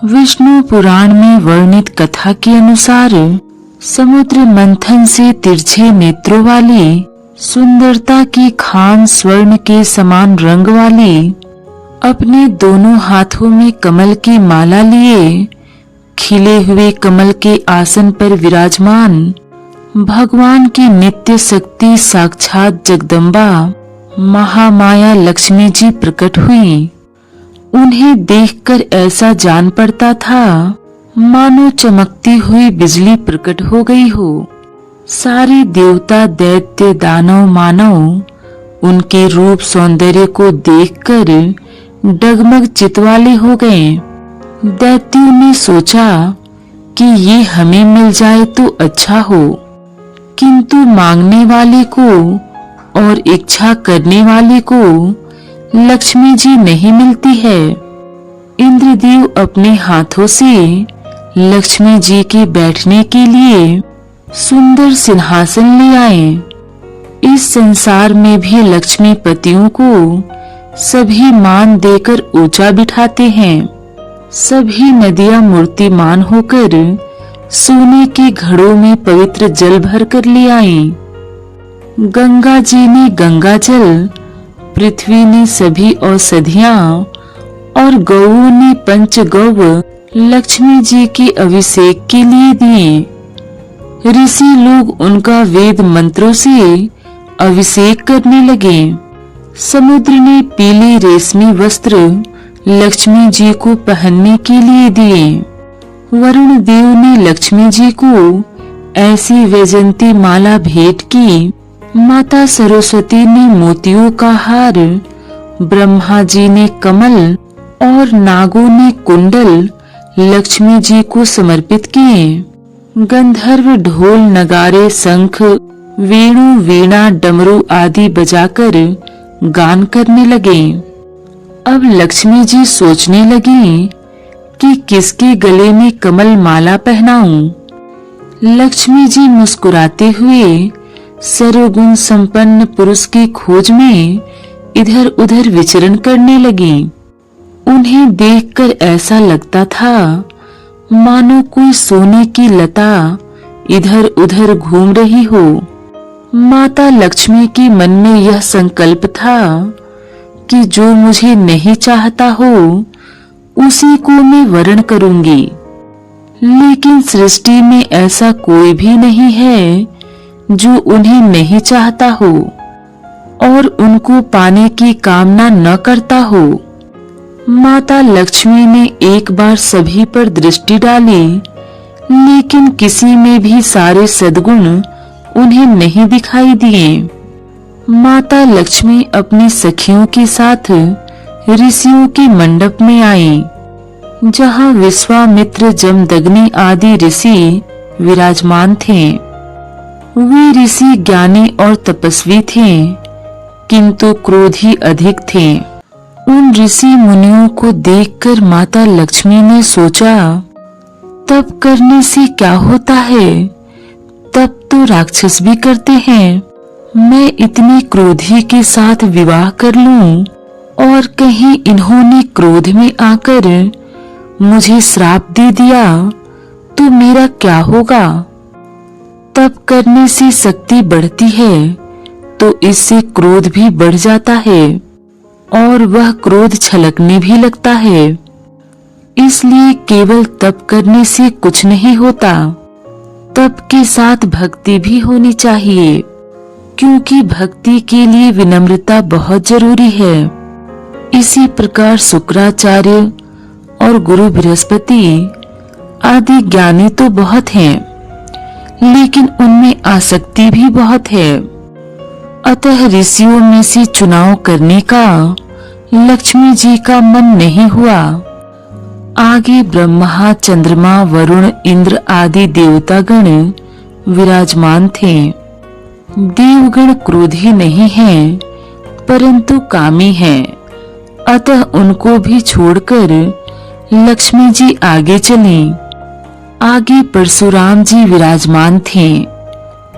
विष्णु पुराण में वर्णित कथा के अनुसार समुद्र मंथन से तिरछे नेत्रों वाली, सुंदरता की खान स्वर्ण के समान रंग वाली, अपने दोनों हाथों में कमल की माला लिए खिले हुए कमल के आसन पर विराजमान भगवान की नित्य शक्ति साक्षात जगदम्बा महामाया लक्ष्मी जी प्रकट हुई। उन्हें देखकर ऐसा जान पड़ता था मानो चमकती हुई बिजली प्रकट हो गई हो। सारे देवता, दैत्य, दानव, मानव उनके रूप सौंदर्य को देखकर डगमग चितवाले हो गए। दैत्यों ने सोचा कि ये हमें मिल जाए तो अच्छा हो, किंतु मांगने वाले को और इच्छा करने वाले को लक्ष्मी जी नहीं मिलती है। इंद्रदेव अपने हाथों से लक्ष्मी जी के बैठने के लिए सुंदर सिंहासन ले आए। इस संसार में भी लक्ष्मी पतियों को सभी मान देकर ऊंचा बिठाते हैं। सभी नदियां मूर्तिमान होकर सोने के घड़ों में पवित्र जल भर कर ले आईं। गंगा जी ने गंगा जल, पृथ्वी ने सभी औषधियां और गौओं ने पंचगौव लक्ष्मी जी के अभिषेक के लिए दिए। ऋषि लोग उनका वेद मंत्रों से अभिषेक करने लगे। समुद्र ने पीले रेशमी वस्त्र लक्ष्मी जी को पहनने के लिए दिए। वरुण देव ने लक्ष्मी जी को ऐसी वैजंती माला भेंट की। माता सरस्वती ने मोतियों का हार, ब्रह्मा जी ने कमल और नागों ने कुंडल लक्ष्मी जी को समर्पित किए। गंधर्व ढोल, नगारे, शंख, वेणु, वीणा, डमरू आदि बजाकर गान करने लगे। अब लक्ष्मी जी सोचने लगी कि किसके गले में कमल माला पहनाऊं। लक्ष्मी जी मुस्कुराते हुए सर्वगुण संपन्न पुरुष की खोज में इधर उधर विचरण करने लगी। उन्हें देखकर ऐसा लगता था मानो कोई सोने की लता इधर उधर घूम रही हो। माता लक्ष्मी के मन में यह संकल्प था कि जो मुझे नहीं चाहता हो उसी को मैं वरण करूंगी। लेकिन सृष्टि में ऐसा कोई भी नहीं है जो उन्हें नहीं चाहता हो और उनको पाने की कामना न करता हो। माता लक्ष्मी ने एक बार सभी पर दृष्टि डाली, लेकिन किसी में भी सारे सद्गुण उन्हें नहीं दिखाई दिए। माता लक्ष्मी अपनी सखियों के साथ ऋषियों के मंडप में आई, जहाँ विश्वामित्र, जमदग्नि आदि ऋषि विराजमान थे। वे ऋषि ज्ञानी और तपस्वी थे, किंतु क्रोधी अधिक थे। उन ऋषि मुनियों को देखकर माता लक्ष्मी ने सोचा, तप करने से क्या होता है? तप तो राक्षस भी करते हैं। मैं इतने क्रोधी के साथ विवाह कर लूं और कहीं इन्होंने क्रोध में आकर मुझे श्राप दे दिया तो मेरा क्या होगा? तप करने से शक्ति बढ़ती है तो इससे क्रोध भी बढ़ जाता है और वह क्रोध छलकने भी लगता है। इसलिए केवल तप करने से कुछ नहीं होता। तप के साथ भक्ति भी होनी चाहिए, क्योंकि भक्ति के लिए विनम्रता बहुत जरूरी है। इसी प्रकार शुक्राचार्य और गुरु बृहस्पति आदि ज्ञानी तो बहुत हैं, लेकिन उनमें आसक्ति भी बहुत है। अतः ऋषियों में से चुनाव करने का लक्ष्मी जी का मन नहीं हुआ। आगे ब्रह्मा, चंद्रमा, वरुण, इंद्र आदि देवतागण विराजमान थे। देवगण क्रोधी नहीं हैं, परंतु कामी हैं। अतः उनको भी छोड़कर लक्ष्मी जी आगे चलीं। आगे परशुराम जी विराजमान थे।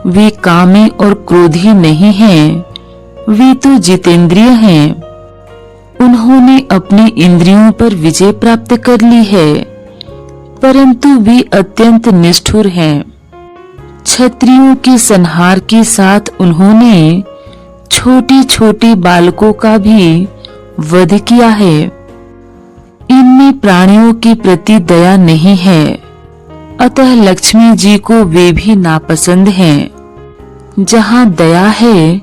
वे कामी और क्रोधी नहीं हैं, वे तो जितेंद्रिय हैं। उन्होंने अपनी इंद्रियों पर विजय प्राप्त कर ली है, परंतु वे अत्यंत निष्ठुर हैं। क्षत्रियों के संहार के साथ उन्होंने छोटे छोटे बालकों का भी वध किया है। इनमें प्राणियों के प्रति दया नहीं है, अतः लक्ष्मी जी को वे भी नापसंद हैं। जहाँ दया है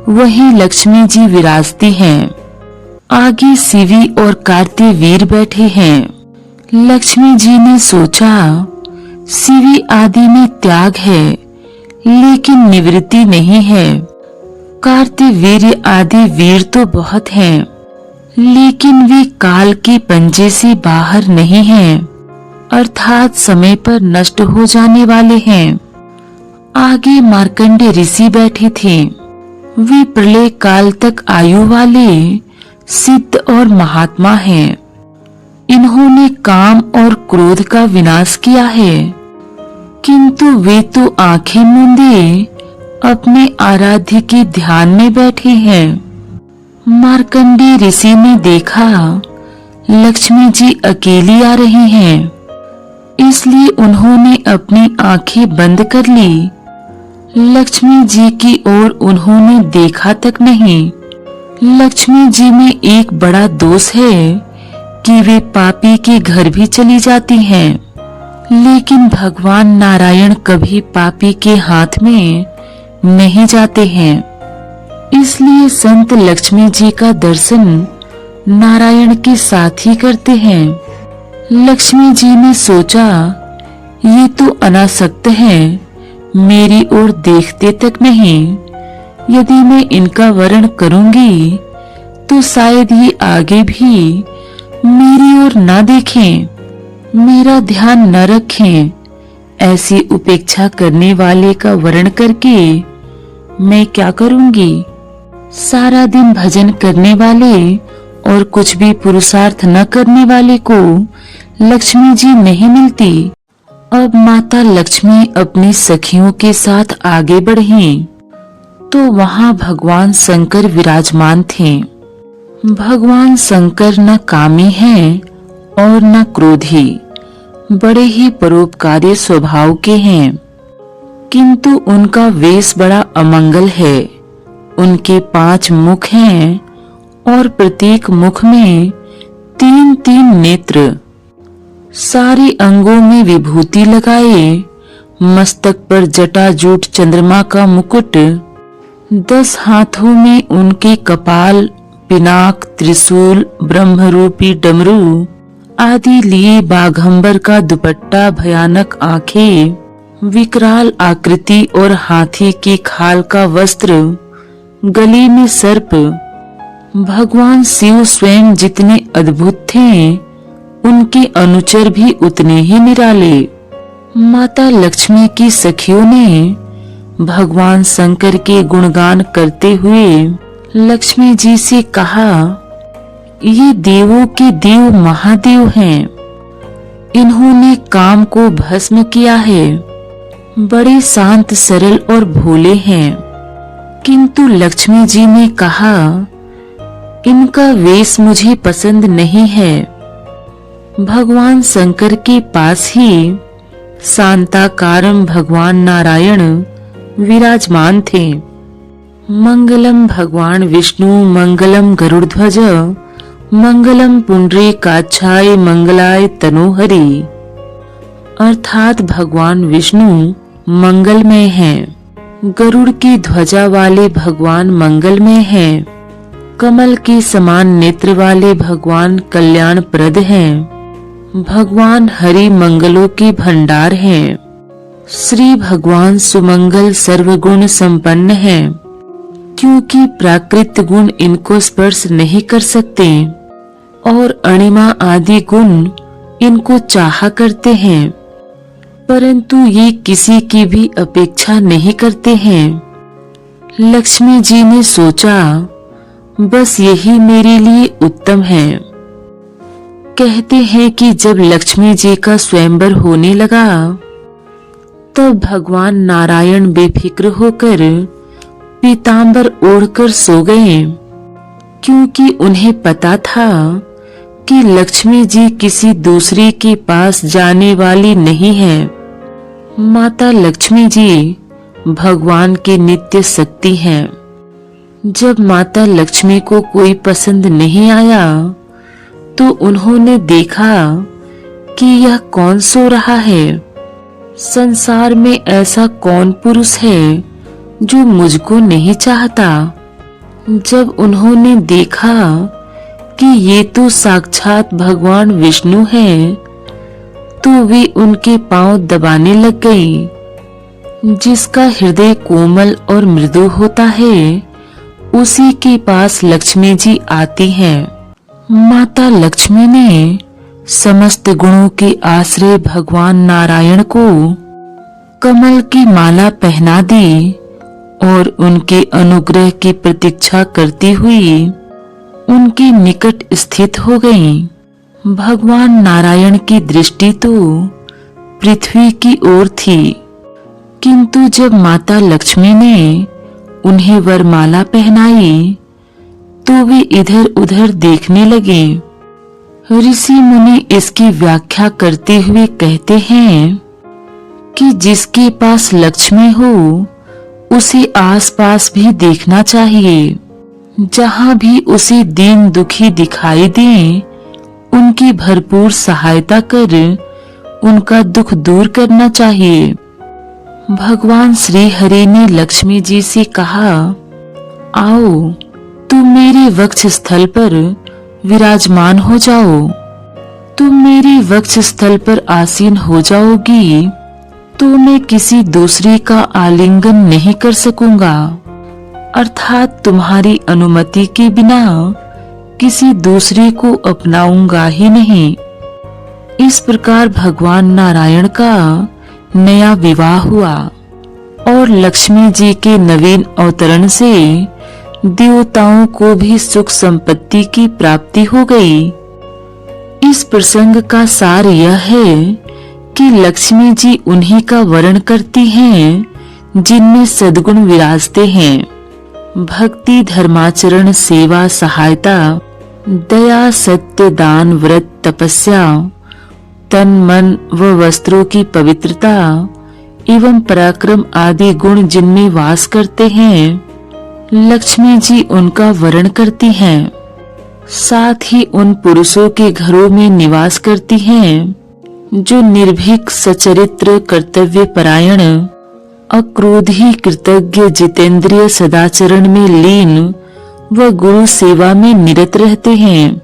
वहीं लक्ष्मी जी विराजती हैं। आगे शिवी और कार्तिवीर बैठे हैं। लक्ष्मी जी ने सोचा, शिवी आदि में त्याग है लेकिन निवृत्ति नहीं है। कार्तिवीर आदि वीर तो बहुत हैं, लेकिन वे काल के पंजे से बाहर नहीं हैं, अर्थात समय पर नष्ट हो जाने वाले हैं। आगे मार्कंडे ऋषि बैठे थे। वे प्रलय काल तक आयु वाले सिद्ध और महात्मा हैं। इन्होंने काम और क्रोध का विनाश किया है, किंतु वे तो आंखें मूंदे अपने आराध्य के ध्यान में बैठे हैं। मार्कंडे ऋषि ने देखा लक्ष्मी जी अकेली आ रही हैं, इसलिए उन्होंने अपनी आंखें बंद कर ली। लक्ष्मी जी की ओर उन्होंने देखा तक नहीं। लक्ष्मी जी में एक बड़ा दोष है कि वे पापी के घर भी चली जाती हैं, लेकिन भगवान नारायण कभी पापी के हाथ में नहीं जाते हैं। इसलिए संत लक्ष्मी जी का दर्शन नारायण के साथ ही करते हैं। लक्ष्मी जी ने सोचा, ये तो अनासक्त हैं, मेरी ओर देखते तक नहीं। यदि मैं इनका वरण करूंगी तो शायद ये आगे भी मेरी ओर न देखें, मेरा ध्यान न रखें। ऐसी उपेक्षा करने वाले का वरण करके मैं क्या करूंगी। सारा दिन भजन करने वाले और कुछ भी पुरुषार्थ न करने वाले को लक्ष्मी जी नहीं मिलती। अब माता लक्ष्मी अपनी सखियों के साथ आगे बढ़ी तो वहां भगवान शंकर विराजमान थे। भगवान शंकर न कामी हैं और न क्रोधी, बड़े ही परोपकारी स्वभाव के हैं, किंतु उनका वेश बड़ा अमंगल है। उनके 5 मुख हैं और प्रत्येक मुख में 3-3 नेत्र। सारे अंगों में विभूति लगाए, मस्तक पर जटाजूट चंद्रमा का मुकुट, 10 हाथों में उनके कपाल, पिनाक, त्रिशूल, ब्रह्मरूपी डमरू आदि लिए बाघंबर का दुपट्टा, भयानक आंखें, विकराल आकृति और हाथी की खाल का वस्त्र, गले में सर्प। भगवान शिव स्वयं जितने अद्भुत थे, उनके अनुचर भी उतने ही निराले। माता लक्ष्मी की सखियों ने भगवान शंकर के गुणगान करते हुए लक्ष्मी जी से कहा, ये देवों के देव महादेव हैं। इन्होंने काम को भस्म किया है। बड़े शांत, सरल और भोले हैं। किंतु लक्ष्मी जी ने कहा, इनका वेश मुझे पसंद नहीं है। भगवान शंकर के पास ही शांताकारम भगवान नारायण विराजमान थे। मंगलम भगवान विष्णु, मंगलम गरुड़ध्वज, मंगलम पुंडरीकाक्षाय, मंगलाय तनोहरि। अर्थात भगवान विष्णु मंगलमय हैं, गरुड़ की ध्वजा वाले भगवान मंगलमय हैं, कमल के समान नेत्र वाले भगवान कल्याणप्रद हैं, भगवान हरि मंगलों के भंडार हैं। श्री भगवान सुमंगल सर्वगुण संपन्न हैं, क्योंकि प्राकृत गुण इनको स्पर्श नहीं कर सकते और अणिमा आदि गुण इनको चाहा करते हैं, परंतु ये किसी की भी अपेक्षा नहीं करते हैं। लक्ष्मी जी ने सोचा, बस यही मेरे लिए उत्तम है। कहते हैं कि जब लक्ष्मी जी का स्वयंवर होने लगा तब भगवान नारायण बेफिक्र होकर पीतांबर ओढ़कर सो गए, क्योंकि उन्हें पता था कि लक्ष्मी जी किसी दूसरे के पास जाने वाली नहीं है। माता लक्ष्मी जी भगवान की नित्य शक्ति हैं। जब माता लक्ष्मी को कोई पसंद नहीं आया तो उन्होंने देखा कि यह कौन सो रहा है। संसार में ऐसा कौन पुरुष है जो मुझको नहीं चाहता। जब उन्होंने देखा कि ये तो साक्षात भगवान विष्णु हैं, तो वे उनके पांव दबाने लग गई। जिसका हृदय कोमल और मृदु होता है उसी के पास लक्ष्मी जी आती हैं। माता लक्ष्मी ने समस्त गुणों के आश्रय भगवान नारायण को कमल की माला पहना दी और उनके अनुग्रह की प्रतीक्षा करती हुई उनके निकट स्थित हो गईं। भगवान नारायण की दृष्टि तो पृथ्वी की ओर थी, किंतु जब माता लक्ष्मी ने उन्हें वरमाला पहनाई तो वे इधर उधर देखने लगे। ऋषि मुनि इसकी व्याख्या करते हुए कहते हैं कि जिसके पास लक्ष्मी हो उसे आसपास भी देखना चाहिए। जहां भी उसे दीन दुखी दिखाई दे उनकी भरपूर सहायता कर उनका दुख दूर करना चाहिए। भगवान श्री हरि ने लक्ष्मी जी से कहा, आओ तुम मेरे वक्ष स्थल पर विराजमान हो जाओ। तुम मेरे वक्ष स्थल पर आसीन हो जाओगी तो मैं किसी दूसरे का आलिंगन नहीं कर सकूंगा, अर्थात तुम्हारी अनुमति के बिना किसी दूसरे को अपनाऊंगा ही नहीं। इस प्रकार भगवान नारायण का नया विवाह हुआ और लक्ष्मी जी के नवीन अवतरण से देवताओं को भी सुख संपत्ति की प्राप्ति हो गई। इस प्रसंग का सार यह है कि लक्ष्मी जी उन्हीं का वर्ण करती हैं जिनमें सद्गुण विराजते हैं। भक्ति, धर्माचरण, सेवा, सहायता, दया, सत्य, दान, व्रत, तपस्या, तन, मन व वस्त्रों की पवित्रता एवं पराक्रम आदि गुण जिनमें वास करते हैं, लक्ष्मी जी उनका वर्ण करती हैं। साथ ही उन पुरुषों के घरों में निवास करती हैं जो निर्भीक, सचरित्र, कर्तव्य परायण, अक्रोधी, कृतज्ञ, जितेंद्रिय, सदाचरण में लीन व गुरु सेवा में निरत रहते हैं।